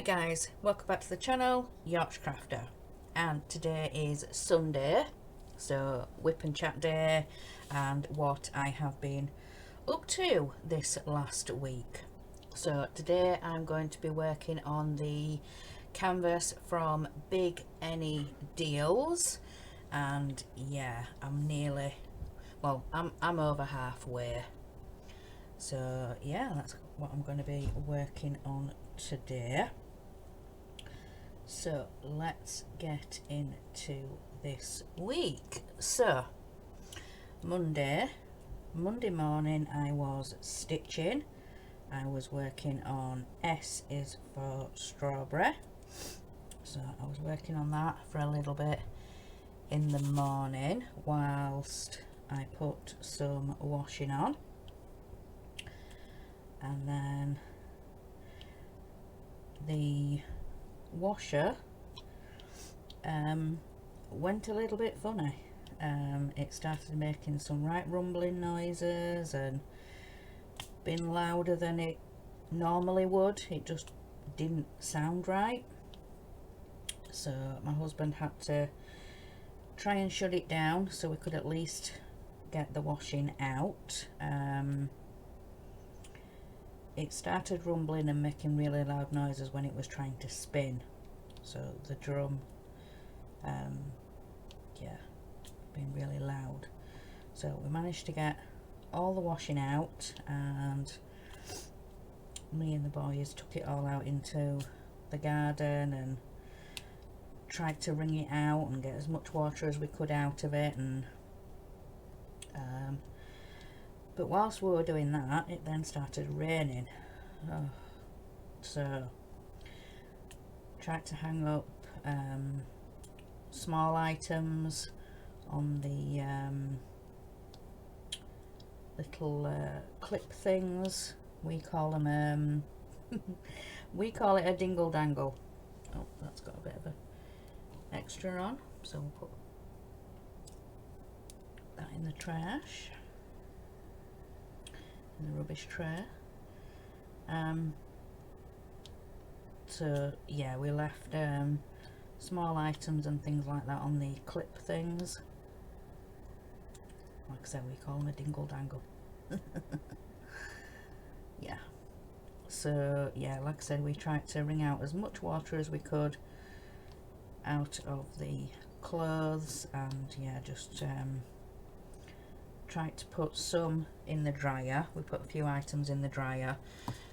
Right guys, welcome back to the channel, Yorkshire Crafter, and today is Sunday, so Whip and Chat day and what I have been up to this last week. So today I'm going to be working on the canvas from Big Any Deals, and yeah, I'm over halfway. So yeah, that's what I'm going to be working on today. So let's get into this week. So Monday morning I was stitching. I was working on S is for strawberry. So I was working on that for a little bit in the morning whilst I put some washing on. And then the washer went a little bit funny. It started making some right rumbling noises and been louder than it normally would. It just didn't sound right, so my husband had to try and shut it down so we could at least get the washing out. It started rumbling and making really loud noises when it was trying to spin, so the drum yeah, being really loud. So we managed to get all the washing out, and me and the boys took it all out into the garden and tried to wring it out and get as much water as we could out of it. And but whilst we were doing that, it then started raining. So tried to hang up small items on the little clip things. We call them we call it a dingle dangle. Oh, that's got a bit of a extra on, so we'll put that in the trash, in the rubbish tray. So yeah, we left small items and things like that on the clip things. Like I said, we call them a dingle dangle. Yeah, so yeah, like I said, we tried to wring out as much water as we could out of the clothes, and yeah, just tried to put some in the dryer. We put a few items in the dryer,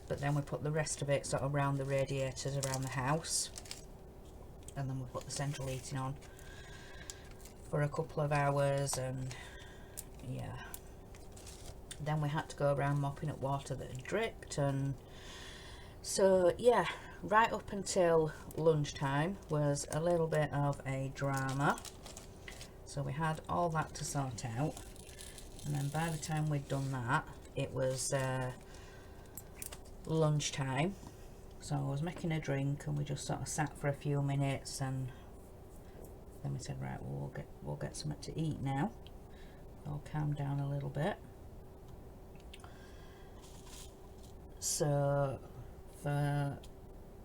but then we put the rest of it sort of around the radiators around the house, and then we put the central heating on for a couple of hours. And yeah, then we had to go around mopping up water that had dripped. And so yeah, right up until lunchtime was a little bit of a drama. So we had all that to sort out, and then by the time we'd done that, it was lunchtime. So I was making a drink, and we just sort of sat for a few minutes, and then we said, right, well, we'll get something to eat now. I'll calm down a little bit. So for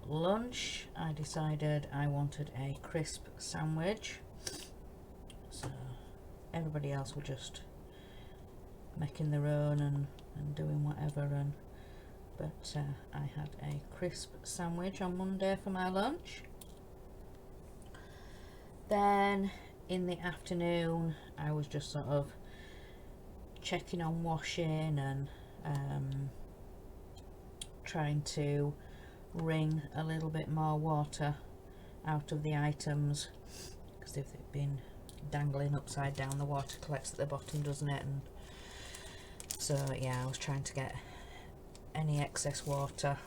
lunch I decided I wanted a crisp sandwich. So everybody else were just making their own and doing whatever, but I had a crisp sandwich on Monday for my lunch. Then in the afternoon I was just sort of checking on washing and trying to wring a little bit more water out of the items, because if they've been dangling upside down, the water collects at the bottom, doesn't it? And so yeah, I was trying to get any excess water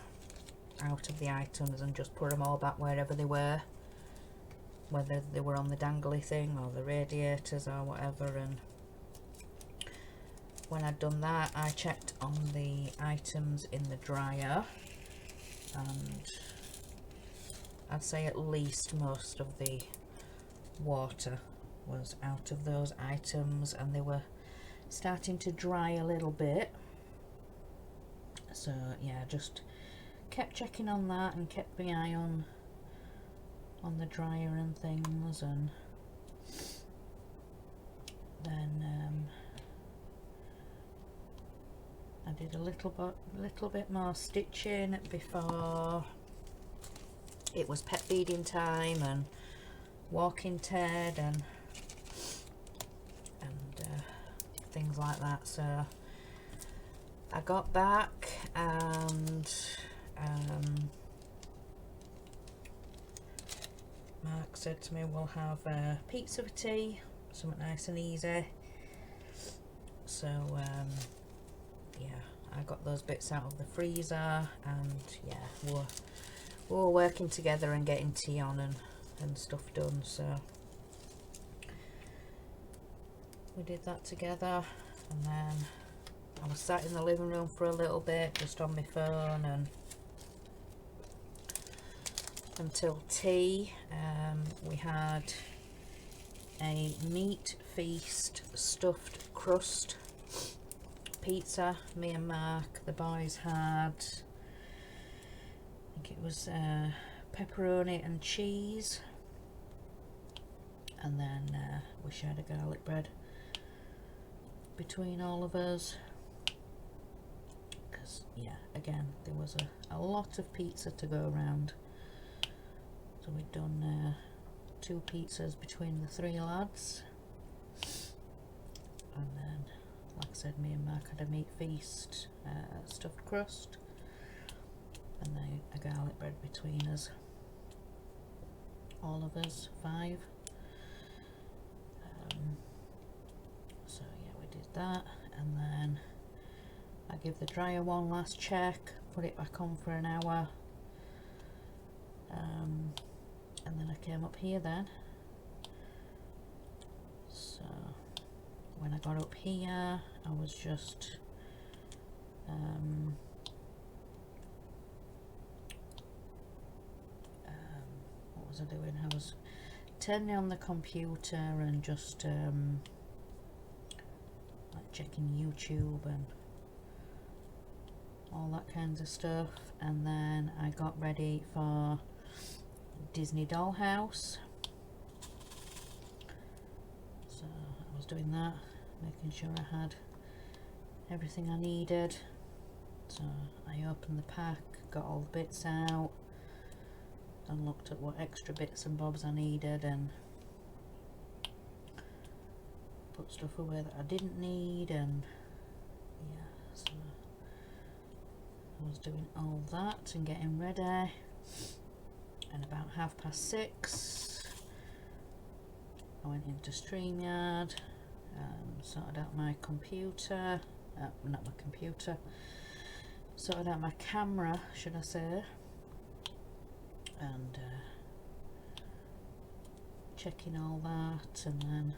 out of the items and just put them all back wherever they were, whether they were on the dangly thing or the radiators or whatever. And when I'd done that, I checked on the items in the dryer, and I'd say at least most of the water was out of those items, and they were starting to dry a little bit. So yeah, just kept checking on that and kept my eye on the dryer and things, and then I did a little bit more stitching before it was pet feeding time and walking Ted and things like that. So I got back and Mark said to me, we'll have pizza for tea, something nice and easy. So yeah, I got those bits out of the freezer, and yeah, we were working together and getting tea on and stuff done. So we did that together, and then I was sat in the living room for a little bit just on my phone and until tea. We had a meat feast stuffed crust pizza. Me and Mark, the boys had, I think it was pepperoni and cheese, and then we shared a garlic bread between all of us, because yeah, again, there was a lot of pizza to go around. So we'd done 2 pizzas between the 3 lads, and then, like I said, me and Mark had a meat feast, stuffed crust, and then a garlic bread between us, all of us 5. So yeah, we did that, and then I give the dryer one last check, put it back on for an hour, and then I came up here then. So when I got up here, I was just what was I doing? I was turning on the computer and just like checking YouTube and all that kinds of stuff, and then I got ready for Disney Dollhouse. So I was doing that, making sure I had everything I needed. So I opened the pack, got all the bits out, and looked at what extra bits and bobs I needed, and put stuff away that I didn't need, and yeah, so I was doing all that and getting ready, and about 6:30 I went into StreamYard, sorted out my computer, not my computer, sorted out my camera, should I say, and checking all that, and then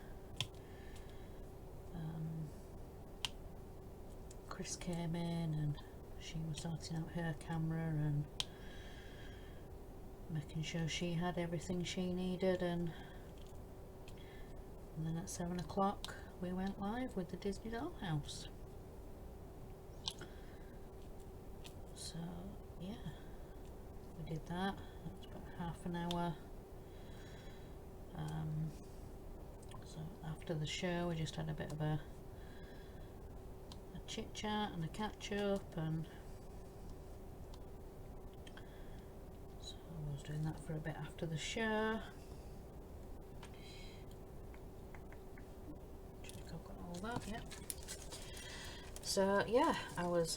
Chris came in and she was sorting out her camera and making sure she had everything she needed, and then at 7 o'clock we went live with the Disney Dollhouse. So yeah, we did that. That's about half an hour. So after the show we just had a bit of a chit chat and a catch up, and so I was doing that for a bit after the show. Check I've got all that, yeah. So yeah, I was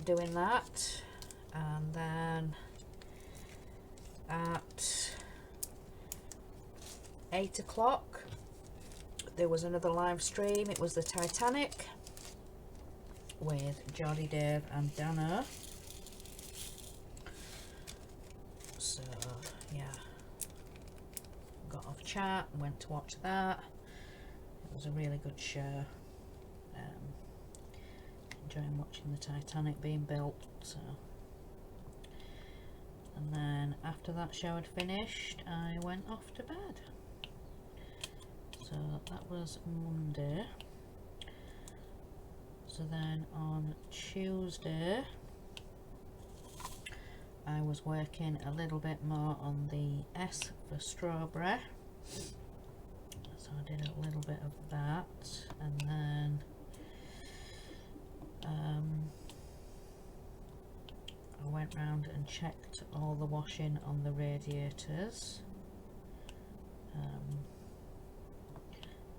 doing that, and then at 8 o'clock there was another live stream. It was the Titanic with Geordie, Dave and Dana. So yeah, got off chat and went to watch that. It was a really good show. Enjoying watching the Titanic being built. So, and then after that show had finished, I went off to bed. So that was Monday. So then on Tuesday I was working a little bit more on the S for strawberry, so I did a little bit of that, and then I went round and checked all the washing on the radiators.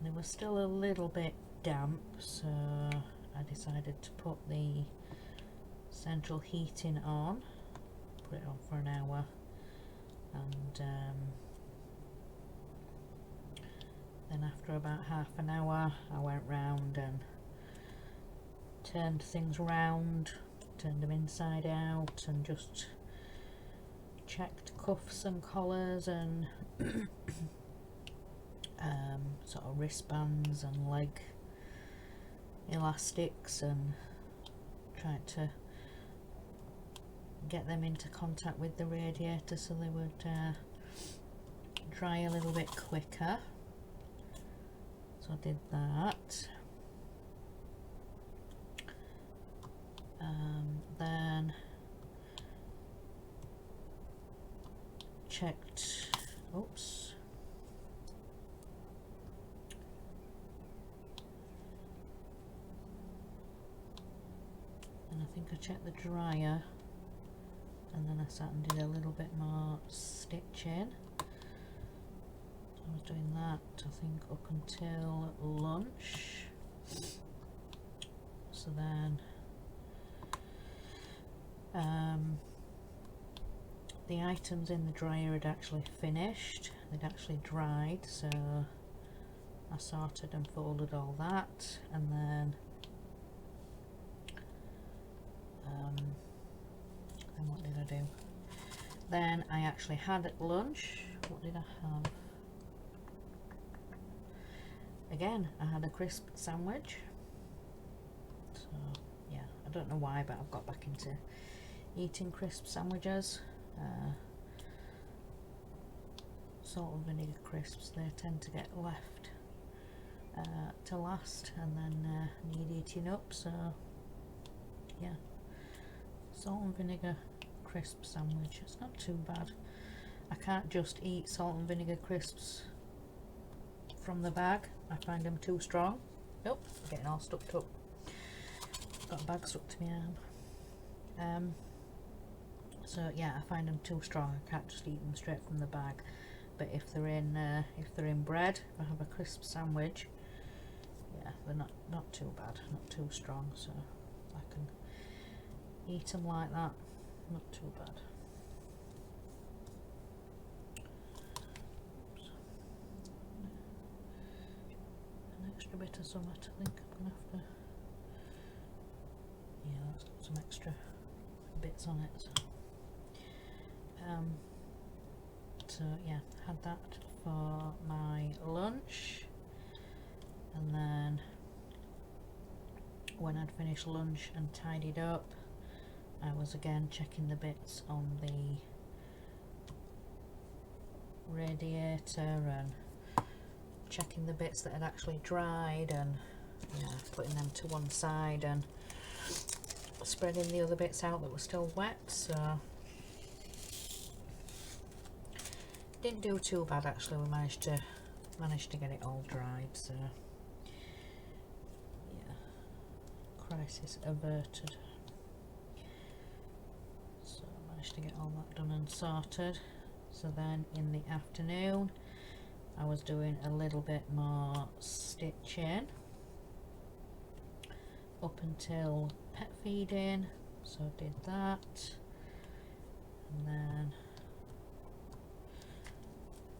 They were still a little bit damp, so I decided to put the central heating on, put it on for an hour, and then after about half an hour I went round and turned things round, turned them inside out, and just checked cuffs and collars and sort of wristbands and leg elastics, and tried to get them into contact with the radiator so they would dry a little bit quicker. So I did that. Then checked, oops, and I think I checked the dryer, and then I sat and did a little bit more stitching. I was doing that, I think, up until lunch. So then the items in the dryer had actually finished, they'd actually dried, so I sorted and folded all that, and then what did I do? Then I actually had at lunch, what did I have? Again, I had a crisp sandwich. So yeah, I don't know why, but I've got back into eating crisp sandwiches. Salt and vinegar crisps, they tend to get left to last and then need eating up, so yeah, salt and vinegar crisp sandwich, it's not too bad. I can't just eat salt and vinegar crisps from the bag, I find them too strong. Nope, I'm getting all stuck up. Got a bag stuck to my arm. So yeah, I find them too strong. I can't just eat them straight from the bag. But if they're in bread, if I have a crisp sandwich, yeah, they're not too bad, not too strong. So I can eat them like that. Not too bad. An extra bit of something, I think I'm gonna have to. Yeah, that's got some extra bits on it. So yeah, had that for my lunch, and then when I'd finished lunch and tidied up, I was again checking the bits on the radiator and checking the bits that had actually dried, and yeah, putting them to one side and spreading the other bits out that were still wet. So didn't do too bad actually. We managed to get it all dried, so yeah, crisis averted. So I managed to get all that done and sorted. So then in the afternoon I was doing a little bit more stitching up until pet feeding, so I did that, and then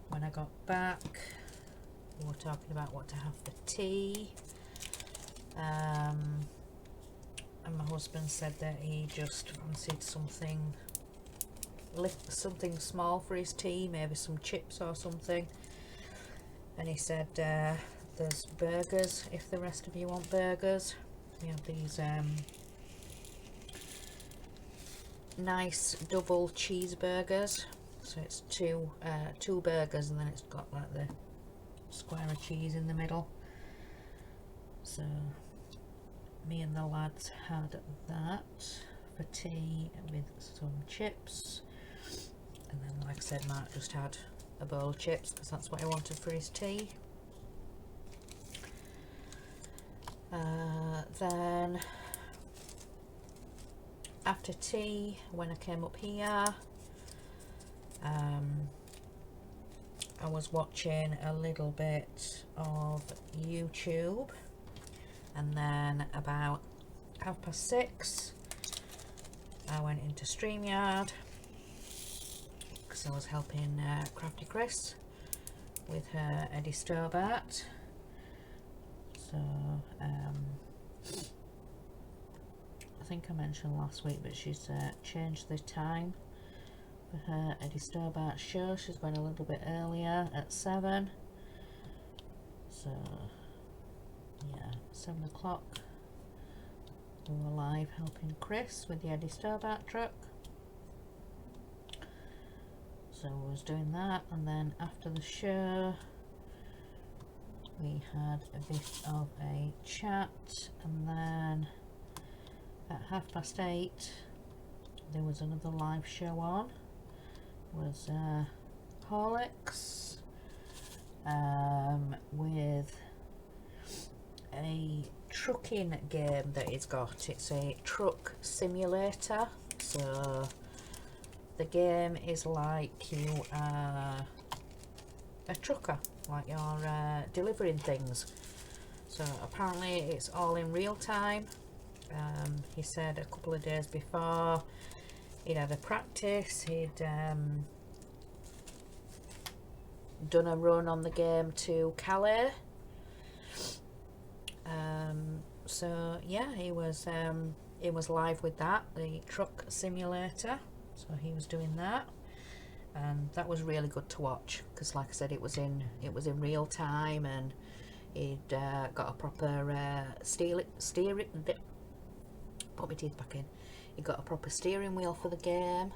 when I got back we were talking about what to have for tea, and my husband said that he just fancied something small for his tea, maybe some chips or something, and he said there's burgers if the rest of you want burgers. We have these nice double cheeseburgers, so it's two burgers and then it's got like the square of cheese in the middle. So me and the lads had that for tea with some chips, and then like I said, Mark just had a bowl of chips because that's what he wanted for his tea. Then after tea, when I came up here, I was watching a little bit of YouTube, and then about 6:30 I went into StreamYard because I was helping Crafty Chris with her Eddie Stobart. So I think I mentioned last week, but she's changed the time for her Eddie Stobart show. She's going a little bit earlier at 7. So yeah, 7 o'clock we were live helping Chris with the Eddie Stobart truck. So I was doing that, and then after the show we had a bit of a chat, and then at 8:30 there was another live show on. It was Horlicks with a trucking game that he's got. It's a truck simulator, so the game is like you are a trucker, like you're delivering things. So apparently it's all in real time. He said a couple of days before he'd had a practice, he'd done a run on the game to Calais. So yeah, he was live with that, the truck simulator. So he was doing that, and that was really good to watch because, like I said, it was in real time, and he'd got a proper steering. Put my teeth back in. He got a proper steering wheel for the game.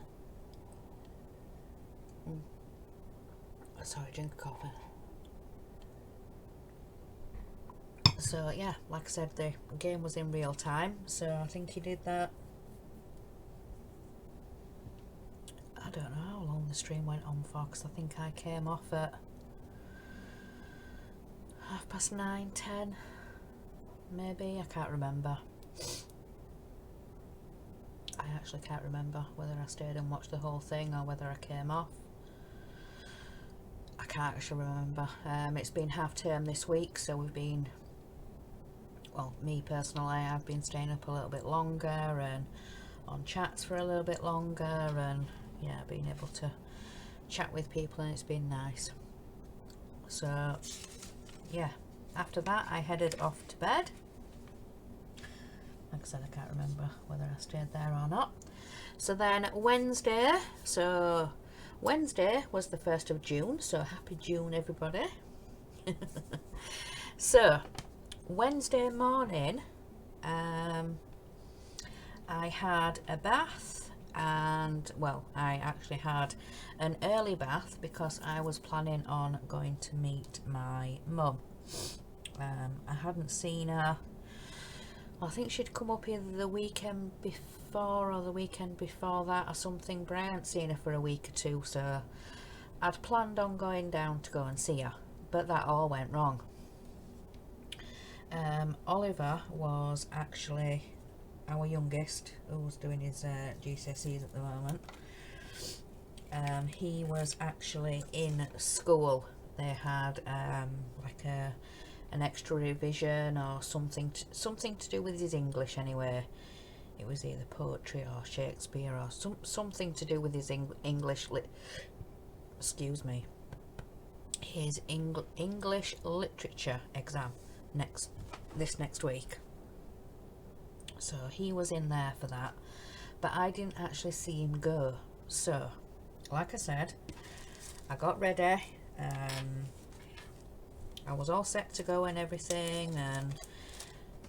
Sorry, drink of coffee. So yeah, like I said, the game was in real time, so I think he did that. I don't know how long the stream went on for, because I think I came off at 9:30, 10 maybe. I can't remember. I actually can't remember whether I stayed and watched the whole thing or whether I came off. I can't actually remember. It's been half term this week, so we've been, well, me personally, I've been staying up a little bit longer and on chats for a little bit longer, and yeah, being able to chat with people, and it's been nice. So yeah, after that I headed off to bed. Like I said, I can't remember whether I stayed there or not. So then Wednesday, so Wednesday was the 1st of June, so happy June everybody. So Wednesday morning, I had a bath, and well, I actually had an early bath because I was planning on going to meet my mum. I hadn't seen her. I think she'd come up either the weekend before or the weekend before that or something, but I hadn't seen her for a week or two, so I'd planned on going down to go and see her, but that all went wrong. Oliver was actually our youngest, who's doing his GCSEs at the moment. He was actually in school. They had like an extra revision or something to do with his English anyway. It was either poetry or Shakespeare or something to do with his English excuse me, his English literature exam this next week. So he was in there for that, but I didn't actually see him go. So like I said, I got ready, I was all set to go and everything, and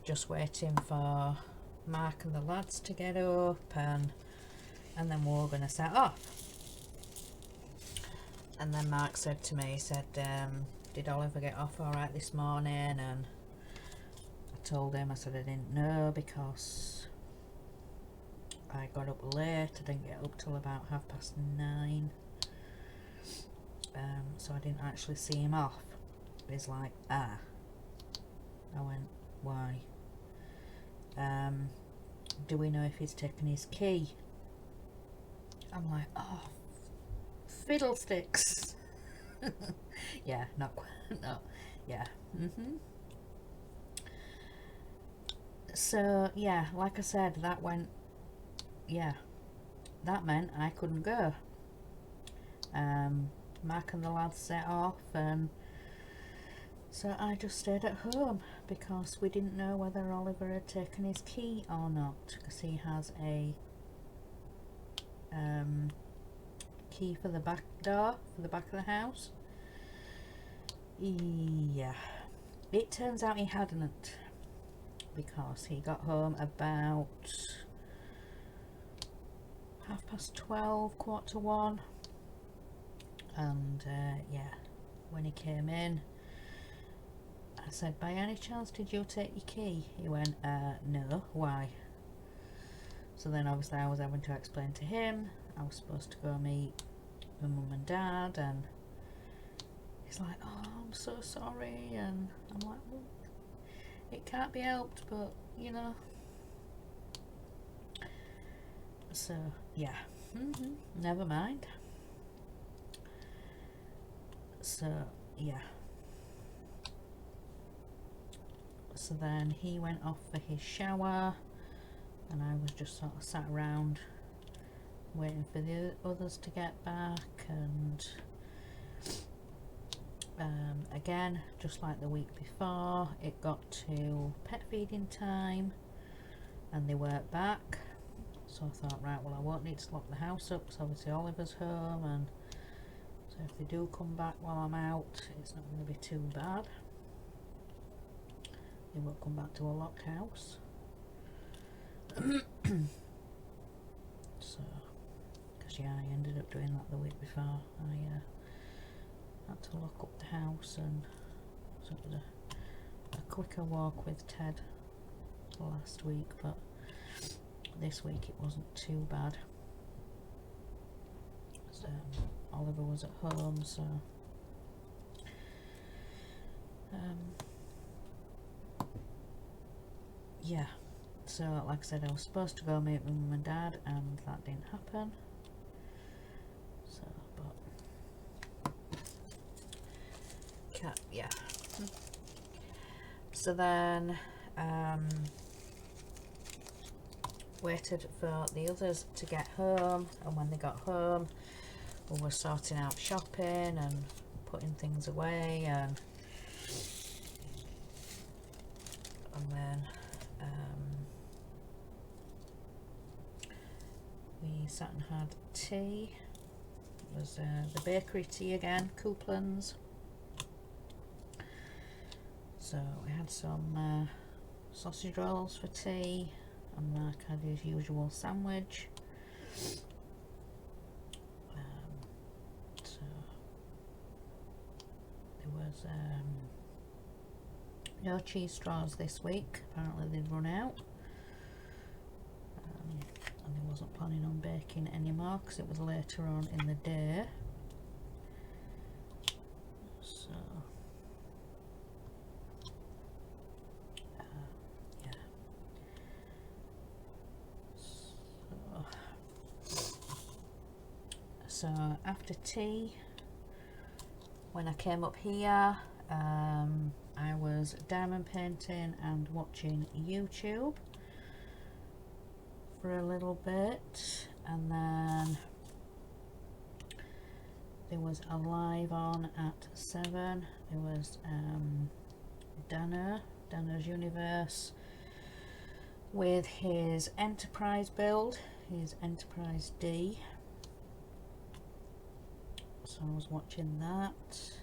just waiting for Mark and the lads to get up, and then we were going to set off. And then Mark said to me, he said, did Oliver get off alright this morning? And I told him, I said I didn't know because I got up late. I didn't get up till about 9:30. So I didn't actually see him off. He's like, ah. I went, why? Do we know if he's taken his key? I'm like, oh, fiddlesticks. Yeah, not quite, no, yeah. So yeah, like I said, that went, yeah, that meant I couldn't go. Mark and the lads set off, and so I just stayed at home because we didn't know whether Oliver had taken his key or not, because he has a key for the back door, for the back of the house. Yeah, it turns out he hadn't, because he got home about 12:30, 1:45, and yeah, when he came in, I said, by any chance did you take your key? He went, no, why? So then obviously I was having to explain to him I was supposed to go meet my mum and dad, and he's like, oh, I'm so sorry, and I'm like, well, it can't be helped, but you know. So yeah, never mind. So yeah, so then he went off for his shower, and I was just sort of sat around waiting for the others to get back, and again, just like the week before, it got to pet feeding time and they weren't back. So I thought, right, well, I won't need to lock the house up because obviously Oliver's home, and so if they do come back while I'm out, it's not going to be too bad. They won't come back to a locked house. So, because yeah, I ended up doing that the week before. I had to lock up the house, and so it was a quicker walk with Ted last week, but this week it wasn't too bad. So Oliver was at home, so yeah, so like I said, I was supposed to go meet my mum and dad, and that didn't happen. So, but yeah. So then waited for the others to get home, and when they got home we were sorting out shopping and putting things away, and then we sat and had tea. It was the bakery tea again, Couplands. So we had some sausage rolls for tea, and Mark had his usual sandwich. So there was no cheese straws this week. Apparently they'd run out, and they wasn't planning on baking anymore because it was later on in the day. So yeah. So after tea, when I came up here, I was diamond painting and watching YouTube for a little bit, and then there was a live on at 7. It was Danner's Universe with his Enterprise build, his Enterprise D. So I was watching that.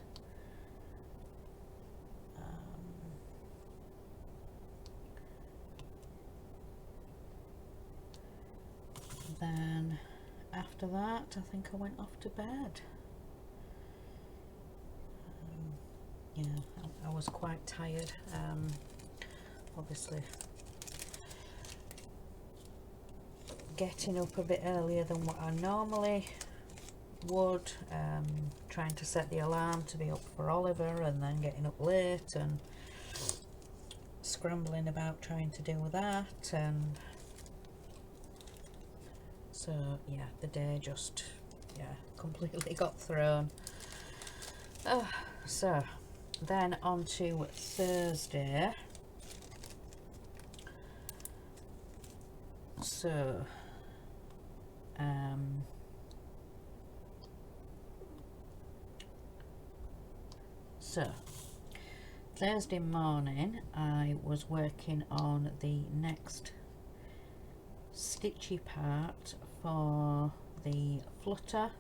Then after that, I think I went off to bed. Yeah, I was quite tired. Obviously getting up a bit earlier than what I normally would, trying to set the alarm to be up for Oliver, and then getting up late and scrambling about trying to do that, and so yeah, the day just completely got thrown. So then on to Thursday. So Thursday morning I was working on the next stitchy part for the Flutter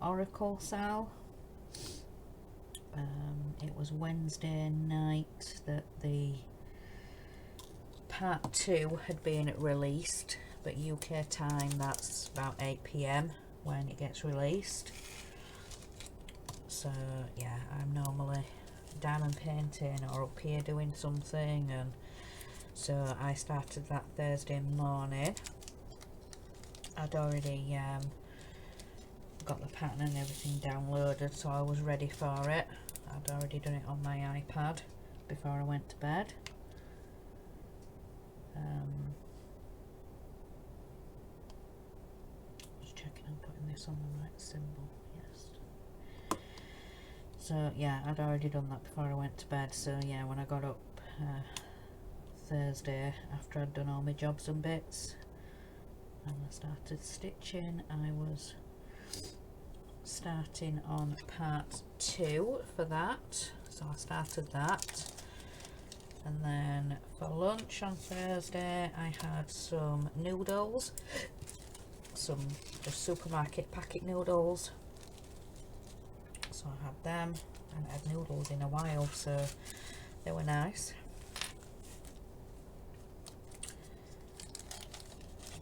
Oracle Sal. It was Wednesday night that the part 2 had been released, but UK time that's about 8 PM when it gets released. So yeah, I'm normally diamond painting or up here doing something, and so I started that Thursday morning. I'd already got the pattern and everything downloaded, so I was ready for it. I'd already done it on my iPad before I went to bed. Just checking I'm putting this on the right symbol. Yes. So yeah, I'd already done that before I went to bed. So yeah, when I got up Thursday after I'd done all my jobs and bits and I started stitching, I was starting on part 2 for that. So I started that, and then for lunch on Thursday I had some noodles, some just supermarket packet noodles. So I had them, and I had noodles in a while, so they were nice.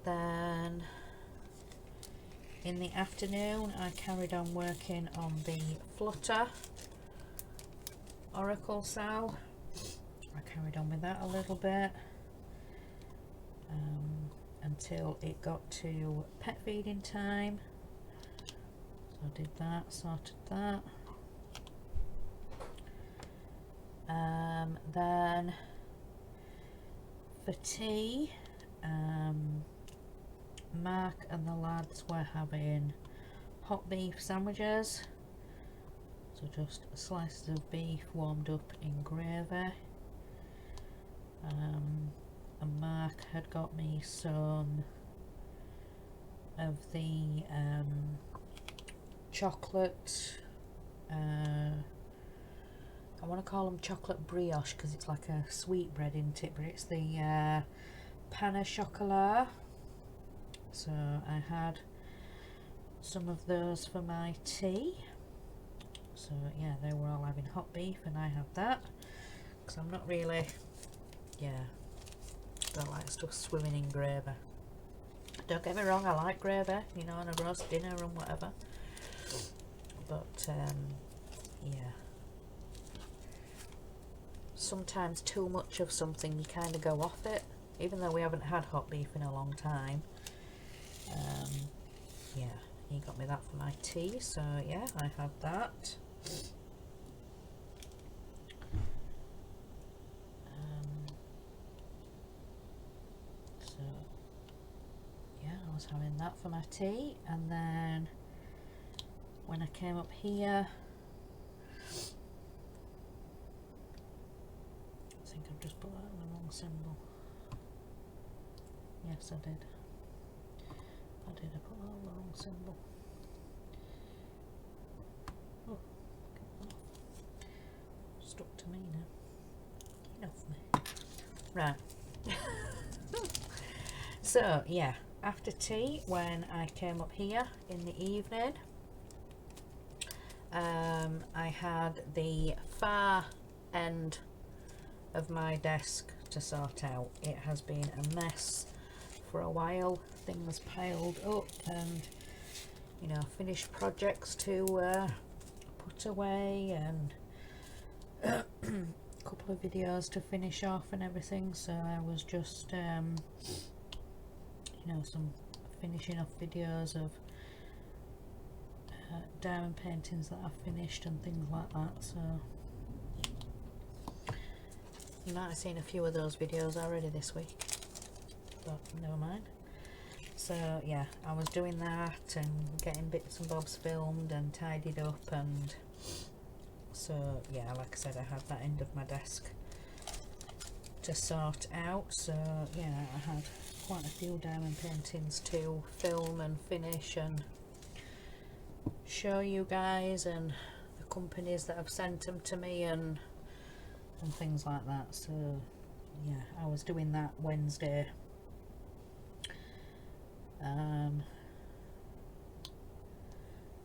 Then in the afternoon I carried on working on the Flutter Oracle Sal. I carried on with that a little bit until it got to pet feeding time. So I did that, sorted that. Then for tea, Mark and the lads were having hot beef sandwiches. So just slices of beef warmed up in gravy. And Mark had got me some of the chocolate, I want to call them chocolate brioche because it's like a sweet bread, isn't it? But it's the pain au chocolat. So I had some of those for my tea. So yeah, they were all having hot beef and I had that because I'm not really, don't like stuff swimming in gravy. Don't get me wrong, I like gravy, you know, on a roast dinner and whatever, but yeah, sometimes too much of something you kind of go off it, even though we haven't had hot beef in a long time. Yeah, he got me that for my tea, so yeah, I had that. So yeah, I was having that for my tea, and then when I came up here, I think I've just put that on the wrong symbol. Yes, I did. I put that on the wrong symbol. Oh, stuck to me now. Get off me. Right. So yeah, after tea, when I came up here in the evening, I had the far end of my desk to sort out. It has been a mess for a while, things piled up, and you know, finished projects to put away, and a couple of videos to finish off and everything. So I was just you know, some finishing off videos of diamond paintings that I've finished and things like that, so you might have seen a few of those videos already this week, but never mind. So yeah, I was doing that and getting bits and bobs filmed and tidied up, and so yeah, like I said, I had that end of my desk to sort out. So yeah, I had quite a few diamond paintings to film and finish and show you guys, and the companies that have sent them to me and things like that. So yeah, I was doing that Wednesday.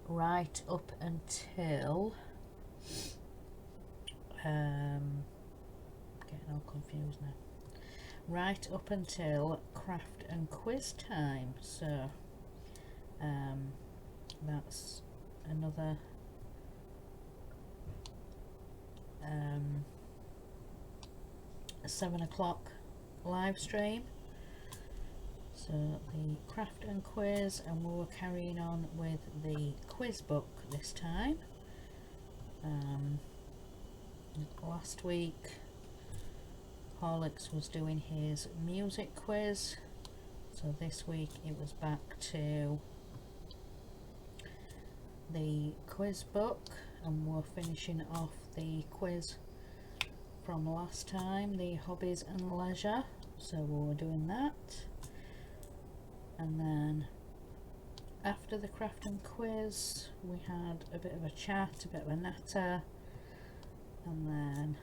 Right up until getting all confused now. Right up until craft and quiz time. So that's another 7 o'clock live stream. So the craft and quiz, and we were carrying on with the quiz book this time. Last week Horlicks was doing his music quiz, so this week it was back to the quiz book, and we're finishing off the quiz from last time, the hobbies and leisure. So we were doing that, and then after the craft and quiz we had a bit of a chat, a bit of a natter, and then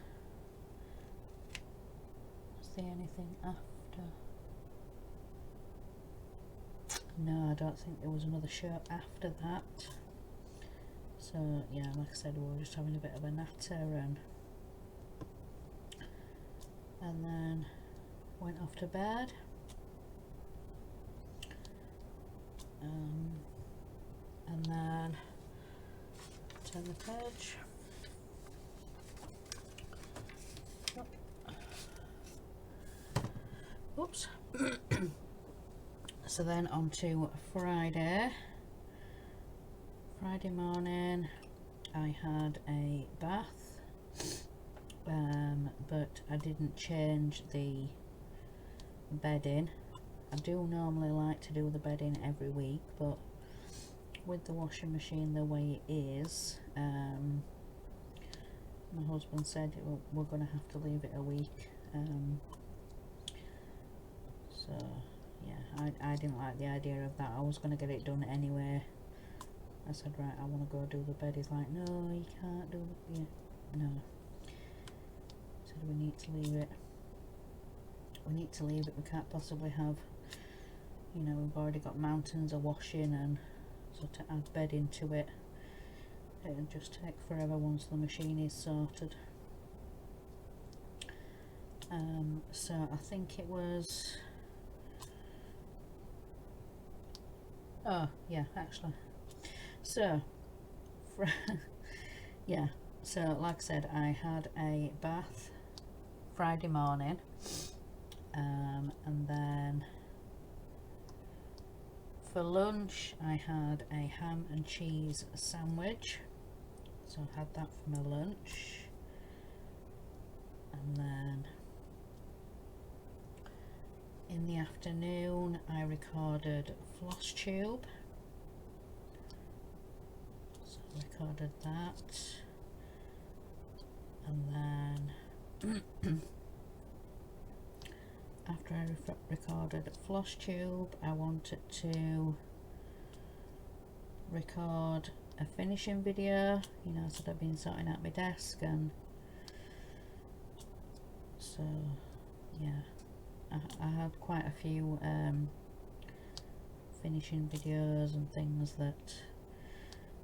was there anything after? No, I don't think there was another show after that. So yeah, like I said, we were just having a bit of a natter, and then went off to bed. And then turn the page. Oops. So then on to Friday. Friday morning I had a bath, but I didn't change the bedding. I do normally like to do the bedding every week, but with the washing machine the way it is, my husband said we're going to have to leave it a week. So yeah, I didn't like the idea of that. I was going to get it done anyway. I said, right, I want to go do the bed. He's like, no, you can't do it. Yeah, no. I said, we need to leave it. We need to leave it. We can't possibly have, you know, we've already got mountains of washing, and so to add bed into it, it'll just take forever once the machine is sorted. So I think it was, oh yeah, actually, so yeah, so like I said, I had a bath Friday morning, and then for lunch I had a ham and cheese sandwich, so I had that for my lunch. And then in the afternoon I recorded floss tube, so I recorded that, and then after I recorded floss tube, I wanted to record a finishing video, you know, so I've been sorting out my desk, and so yeah, I had quite a few finishing videos and things that,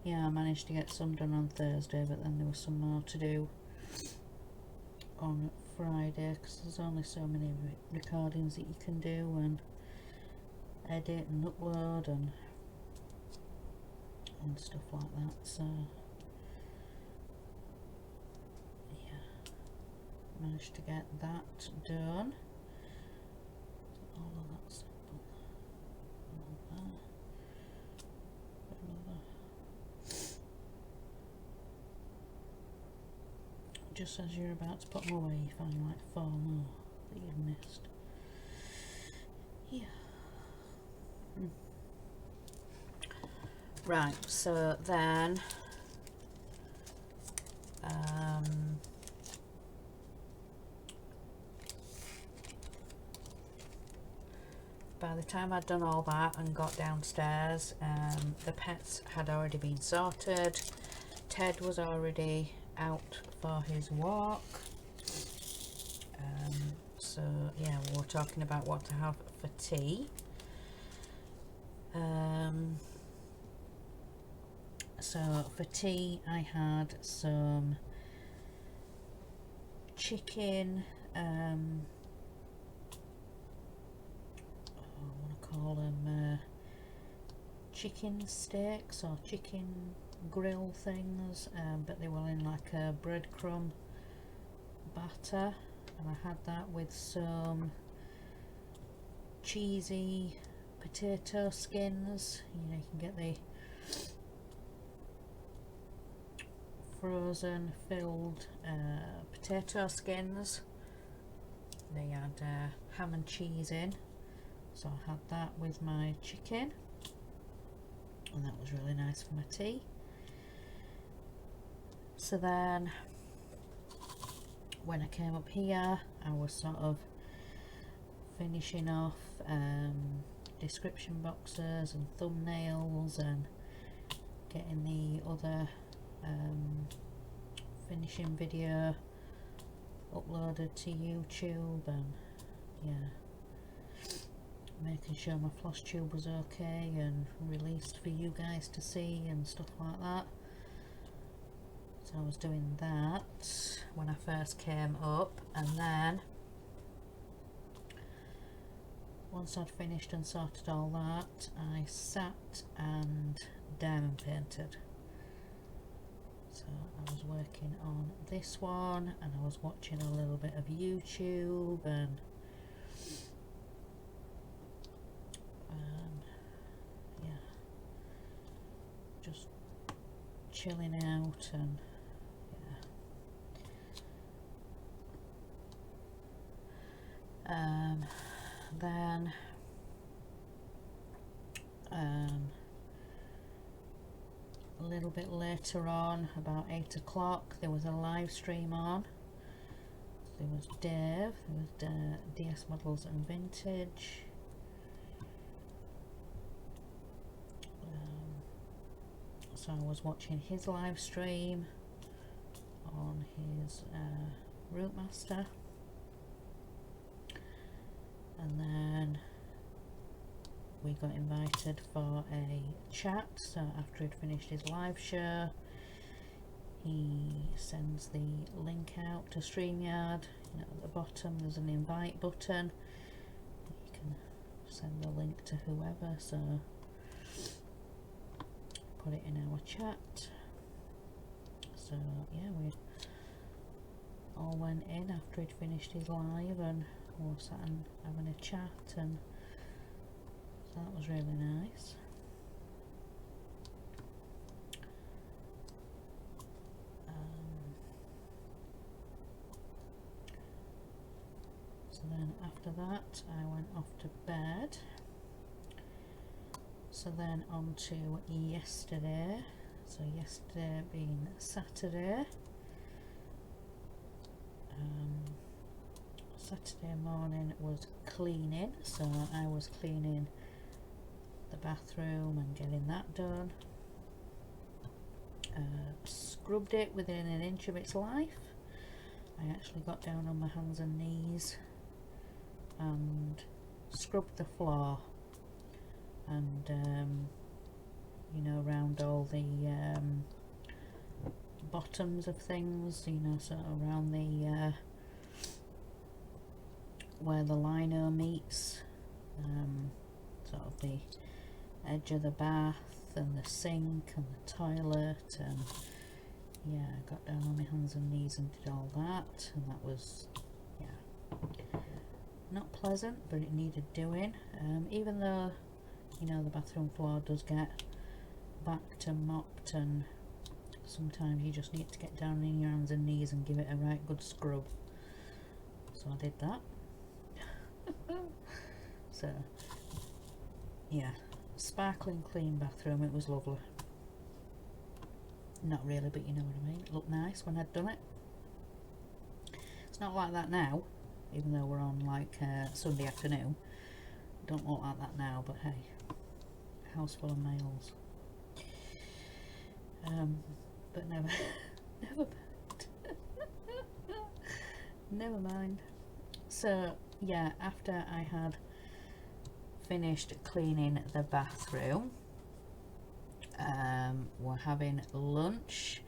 yeah, I managed to get some done on Thursday, but then there was some more to do on Friday, because there's only so many recordings that you can do and edit and upload and stuff like that. So yeah, managed to get that done. All of that simple, all of just as you're about to put them away, you find like 4 more that you've missed. Yeah. Right, so then by the time I'd done all that and got downstairs, the pets had already been sorted. Ted was already out for his walk. So yeah, we were talking about what to have for tea. So for tea I had some chicken, I want to call them chicken steaks or chicken grill things, but they were in like a breadcrumb batter, and I had that with some cheesy potato skins. You know, you can get the frozen filled potato skins. They had ham and cheese in, so I had that with my chicken, and that was really nice for my tea. So then when I came up here, I was sort of finishing off description boxes and thumbnails and getting the other finishing video uploaded to YouTube, and yeah, making sure my floss tube was okay and released for you guys to see and stuff like that. So I was doing that when I first came up, and then once I'd finished and sorted all that, I sat and diamond painted. So I was working on this one, and I was watching a little bit of YouTube, and yeah, just chilling out, and then a little bit later on, about 8 o'clock, there was a live stream on. There was Dave, there was DS Models and Vintage, so I was watching his live stream on his Rootmaster. And then we got invited for a chat, so after he'd finished his live show, he sends the link out to StreamYard. You know, at the bottom there's an invite button, you can send the link to whoever, so put it in our chat. So yeah, we all went in after he'd finished his live, and we were sat and having a chat, and so that was really nice. So then after that I went off to bed. So then on to yesterday. So yesterday being Saturday. Saturday morning was cleaning, so I was cleaning the bathroom and getting that done. Scrubbed it within an inch of its life. I actually got down on my hands and knees and scrubbed the floor, and you know, around all the bottoms of things, you know, sort of around the where the lino meets, sort of the edge of the bath and the sink and the toilet, and yeah, I got down on my hands and knees and did all that, and that was, yeah, not pleasant, but it needed doing. Even though, you know, the bathroom floor does get backed and mopped and sometimes you just need to get down on your hands and knees and give it a right good scrub. So I did that. So yeah, sparkling clean bathroom, it was lovely. Not really, but you know what I mean. It looked nice when I'd done it. It's not like that now, even though we're on like Sunday afternoon. Don't look like that now, but hey, house full of males. But never mind. Never mind. So yeah, after I had finished cleaning the bathroom, we're having lunch.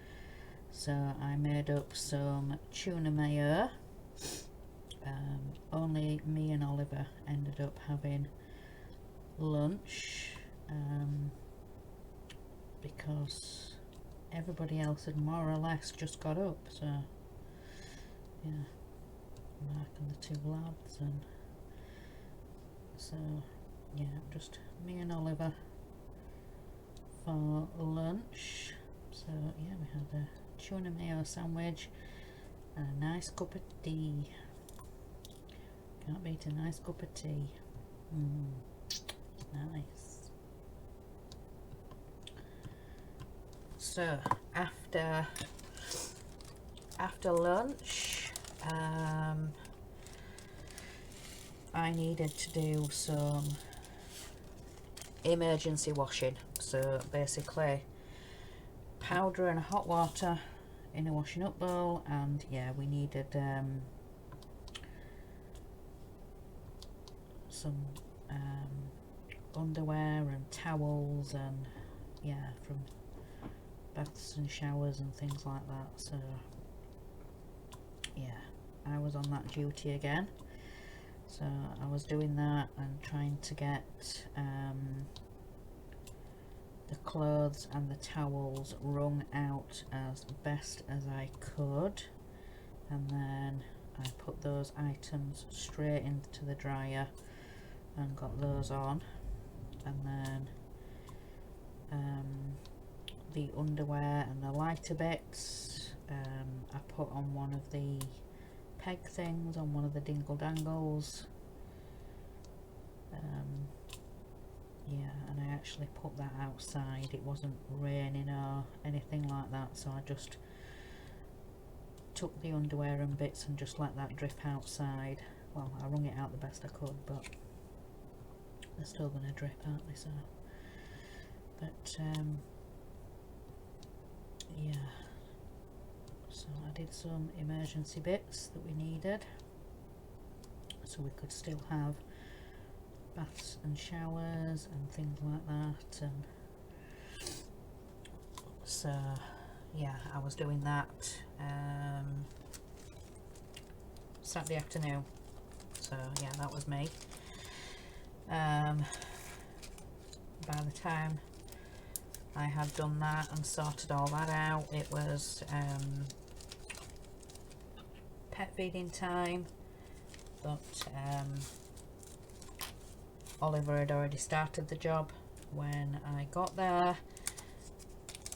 So I made up some tuna mayo. Only me and Oliver ended up having lunch because everybody else had more or less just got up. So yeah, Mark and the two lads, and so yeah, just me and Oliver for lunch. So yeah, we had a tuna mayo sandwich and a nice cup of tea. Can't beat a nice cup of tea. Nice. So after lunch, I needed to do some emergency washing. So basically powder and hot water in a washing up bowl, and yeah, we needed some underwear and towels, and yeah, from baths and showers and things like that. So yeah, I was on that duty again. So I was doing that and trying to get the clothes and the towels wrung out as best as I could, and then I put those items straight into the dryer and got those on, and then the underwear and the lighter bits I put on one of the peg things, on one of the dingle dangles. Yeah, and I actually put that outside. It wasn't raining or anything like that, so I just took the underwear and bits and just let that drip outside. Well, I wrung it out the best I could, but they're still going to drip, aren't they? So, but yeah, so I did some emergency bits that we needed, so we could still have baths and showers and things like that. And so yeah, I was doing that Saturday afternoon. So yeah, that was me. By the time I had done that and sorted all that out, it was pet feeding time, but Oliver had already started the job when I got there,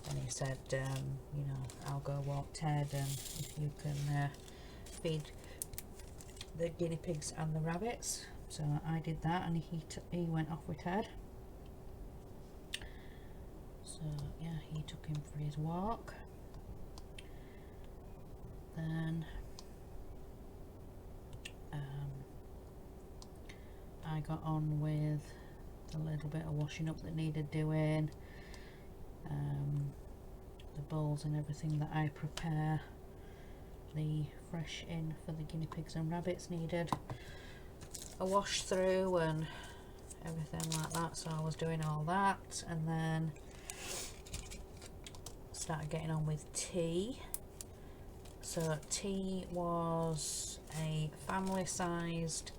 and he said, you know, I'll go walk Ted, and if you can feed the guinea pigs and the rabbits. So I did that, and he went off with Ted. So yeah, he took him for his walk. Then I got on with a little bit of washing up that needed doing, the bowls and everything that I prepare the fresh in for the guinea pigs and rabbits needed a wash through and everything like that. So I was doing all that, and then started getting on with tea. So tea was a family-sized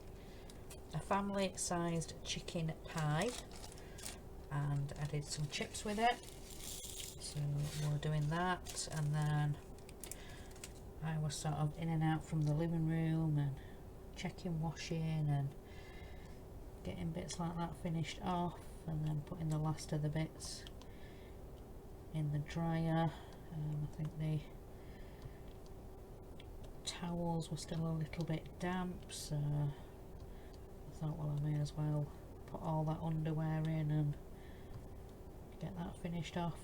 chicken pie, and I did some chips with it. So we were doing that, and then I was sort of in and out from the living room and checking washing and getting bits like that finished off, and then putting the last of the bits in the dryer. I think the towels were still a little bit damp, so I thought, well, I may as well put all that underwear in and get that finished off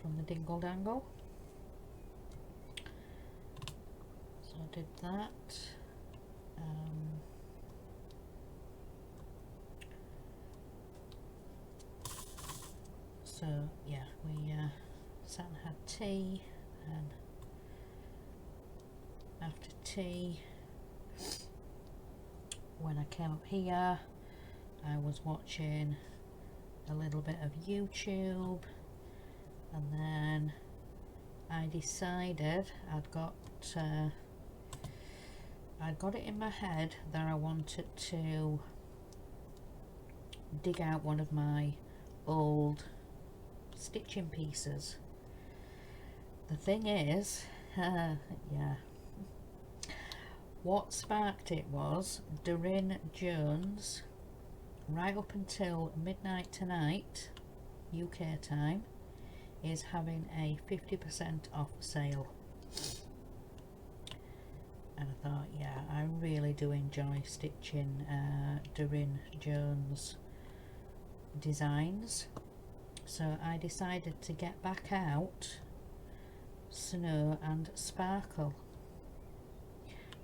from the dingle dangle. So I did that. So yeah, we sat and had tea, and after tea, when I came up here, I was watching a little bit of YouTube, and then I decided I'd got it in my head that I wanted to dig out one of my old stitching pieces. The thing is, yeah, what sparked it was Doreen Jones, right up until midnight tonight UK time, is having a 50% off sale. And I thought, yeah, I really do enjoy stitching Doreen Jones designs. So I decided to get back out Snow and Sparkle.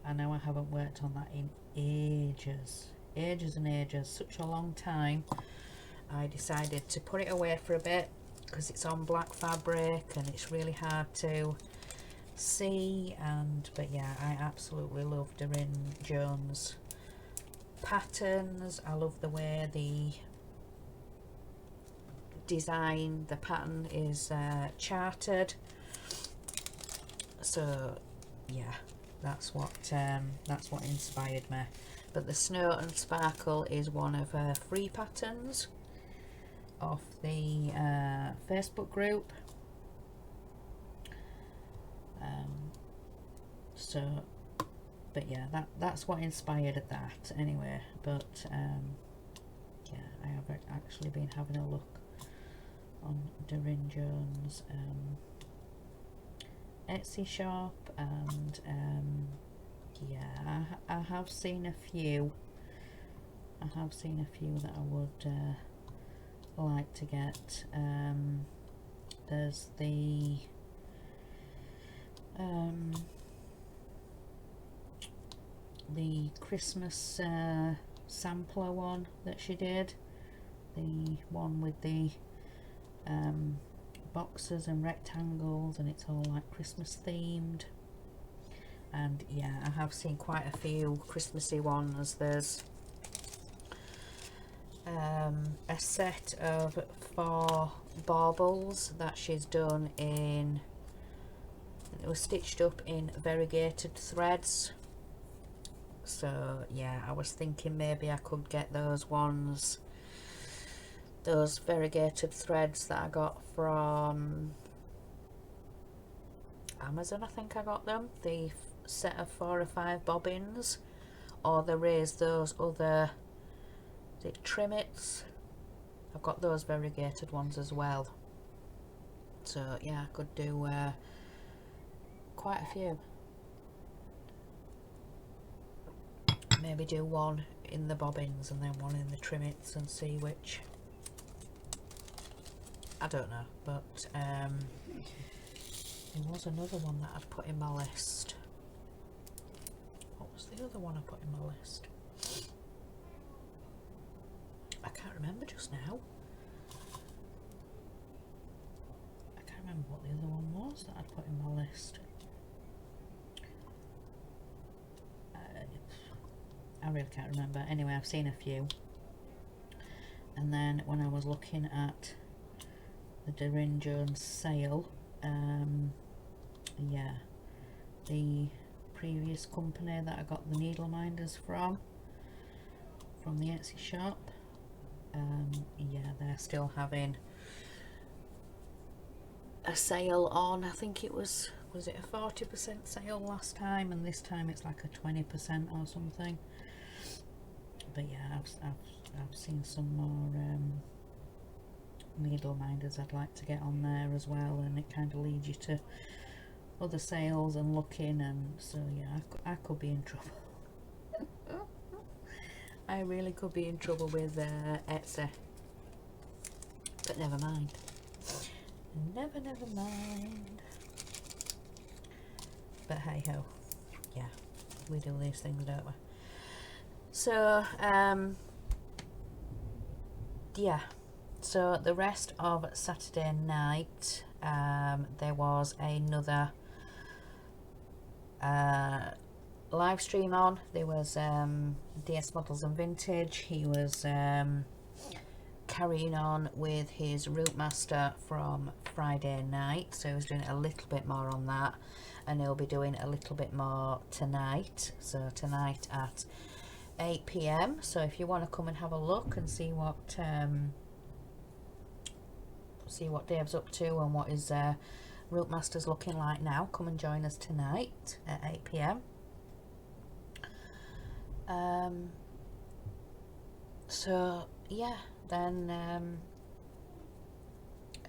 I know I haven't worked on that in ages and ages, such a long time. I decided to put it away for a bit because it's on black fabric and it's really hard to see, but yeah, I absolutely love Doreen Jones patterns. I love the way the design, the pattern is charted. So yeah, that's what inspired me. But the Snow and Sparkle is one of her free patterns off the Facebook group. So, but yeah, that's what inspired that anyway. But yeah, I have actually been having a look on Doreen Jones Etsy shop, and yeah, I have seen a few. I have seen a few that I would like to get. There's the Christmas sampler one that she did, the one with the boxes and rectangles, and it's all like Christmas themed. And yeah, I have seen quite a few Christmassy ones. There's a set of 4 baubles that she's done in, it was stitched up in variegated threads. So yeah, I was thinking maybe I could get those ones, those variegated threads that I got from Amazon. I think I got them, the set of 4 or 5 bobbins, or there is those other, the trimmets. I've got those variegated ones as well. So yeah, I could do quite a few. Maybe do one in the bobbins and then one in the trimmets and see which. I don't know, but there was another one that I'd put in my list. What was the other one I put in my list? I can't remember just now. I can't remember what the other one was that I'd put in my list. I really can't remember. Anyway, I've seen a few. And then when I was looking at the Doreen Jones sale, yeah, the previous company that I got the needle minders from the Etsy shop, yeah, they're still having a sale on. I think it was it a 40% sale last time, and this time it's like a 20% or something. But yeah, I've seen some more Needle minders I'd like to get on there as well, and it kind of leads you to other sales and looking, and so yeah, I could be in trouble. I really could be in trouble with Etsy, but never mind. Never mind. But hey ho, yeah, we do these things, don't we? So yeah, so the rest of Saturday night, there was another live stream on. There was DS Models and Vintage. He was carrying on with his Route Master from Friday night, so he was doing a little bit more on that, and he'll be doing a little bit more tonight, so tonight at 8 p.m. so if you want to come and have a look and see what Dave's up to and what his Route Master's looking like now, come and join us tonight at 8 p.m. So yeah, then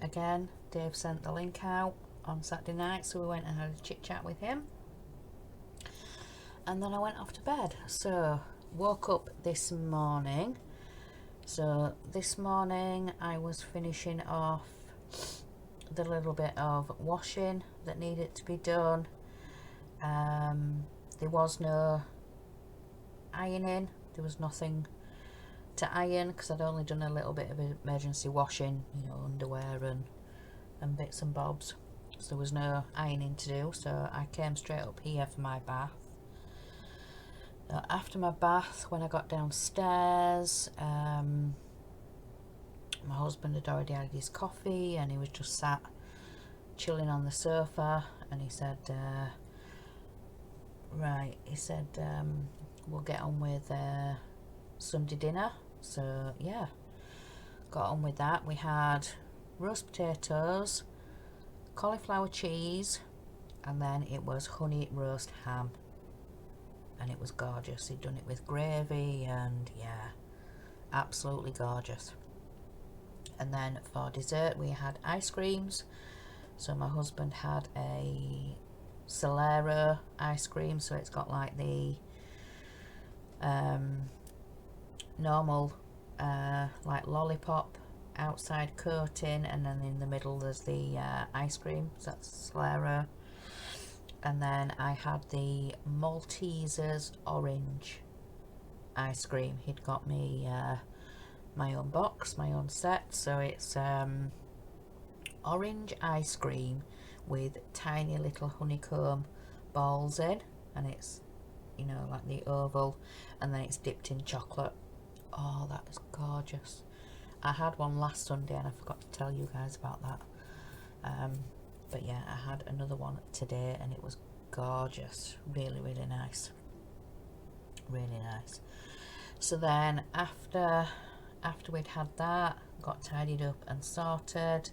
again, Dave sent the link out on Saturday night, so we went and had a chit chat with him, and then I went off to bed. So woke up this morning. So this morning I was finishing off the little bit of washing that needed to be done. There was no ironing, there was nothing to iron because I'd only done a little bit of emergency washing, you know, underwear and bits and bobs, so there was no ironing to do. So I came straight up here for my bath. After my bath, when I got downstairs, my husband had already had his coffee and he was just sat chilling on the sofa, and he said we'll get on with Sunday dinner. So yeah, got on with that. We had roast potatoes, cauliflower cheese, and then it was honey roast ham, and it was gorgeous. He'd done it with gravy, and yeah, absolutely gorgeous. And then for dessert we had ice creams. So my husband had a Solero ice cream, so it's got like the normal like lollipop outside coating, and then in the middle there's the ice cream, so that's Solero. And then I had the Maltesers orange ice cream. He'd got me my own box, my own set, so it's orange ice cream with tiny little honeycomb balls in, and it's, you know, like the oval, and then it's dipped in chocolate. Oh, that is gorgeous. I had one last Sunday and I forgot to tell you guys about that, but yeah, I had another one today and it was gorgeous. Really nice, really nice. So then after we'd had that, got tidied up and sorted,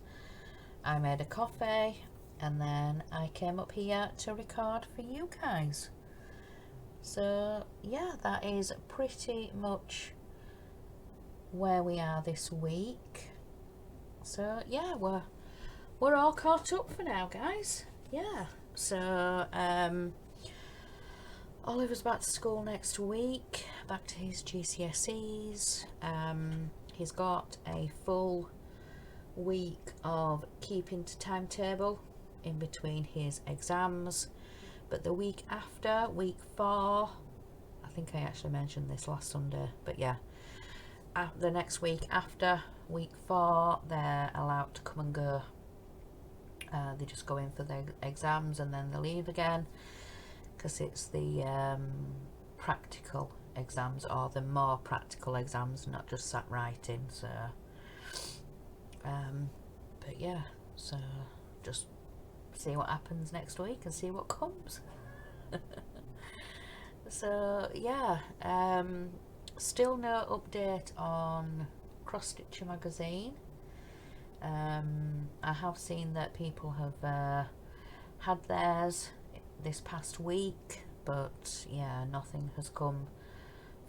I made a coffee, and then I came up here to record for you guys. So yeah, that is pretty much where we are this week. So yeah, we're all caught up for now, guys. Yeah, so Oliver's back to school next week, back to his GCSEs. He's got a full week of keeping to timetable in between his exams, but the week after, week 4, I think I actually mentioned this last Sunday, but yeah, the next week after week 4 they're allowed to come and go. They just go in for their exams and then they leave again, because it's the practical exams, or the more practical exams, not just sat writing. So but yeah, so just see what happens next week and see what comes. So yeah, still no update on Cross Stitcher magazine. I have seen that people have had theirs this past week, but yeah, nothing has come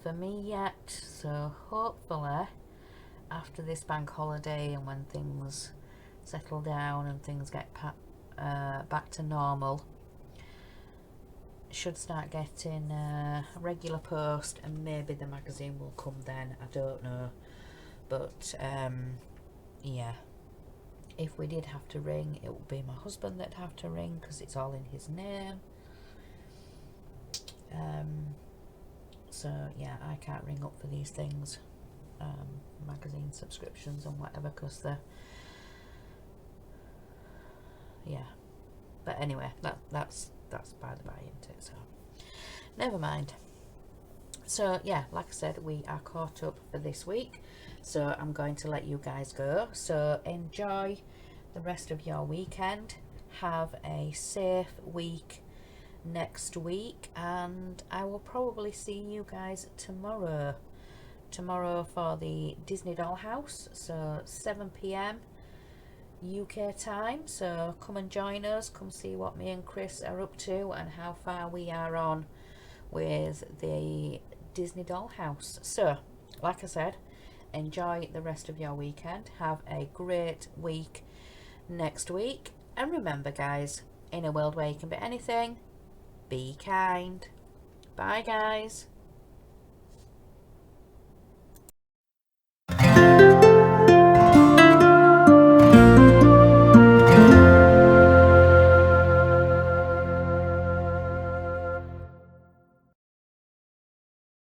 for me yet, so hopefully after this bank holiday and when things settle down and things get back to normal, should start getting a regular post, and maybe the magazine will come then. I don't know, but yeah, if we did have to ring, it would be my husband that'd have to ring because it's all in his name. So yeah, I can't ring up for these things, magazine subscriptions and whatever, because they're, yeah. But anyway, that's by the by, isn't it? So never mind. So yeah, like I said, we are caught up for this week, so I'm going to let you guys go. So enjoy the rest of your weekend, have a safe week next week, and I will probably see you guys tomorrow for the Disney Dollhouse, so 7 p.m. UK time. So come and join us, come see what me and Chris are up to and how far we are on with the Disney Dollhouse. So like I said, enjoy the rest of your weekend, have a great week next week, and remember guys, in a world where you can be anything, be kind. Bye guys.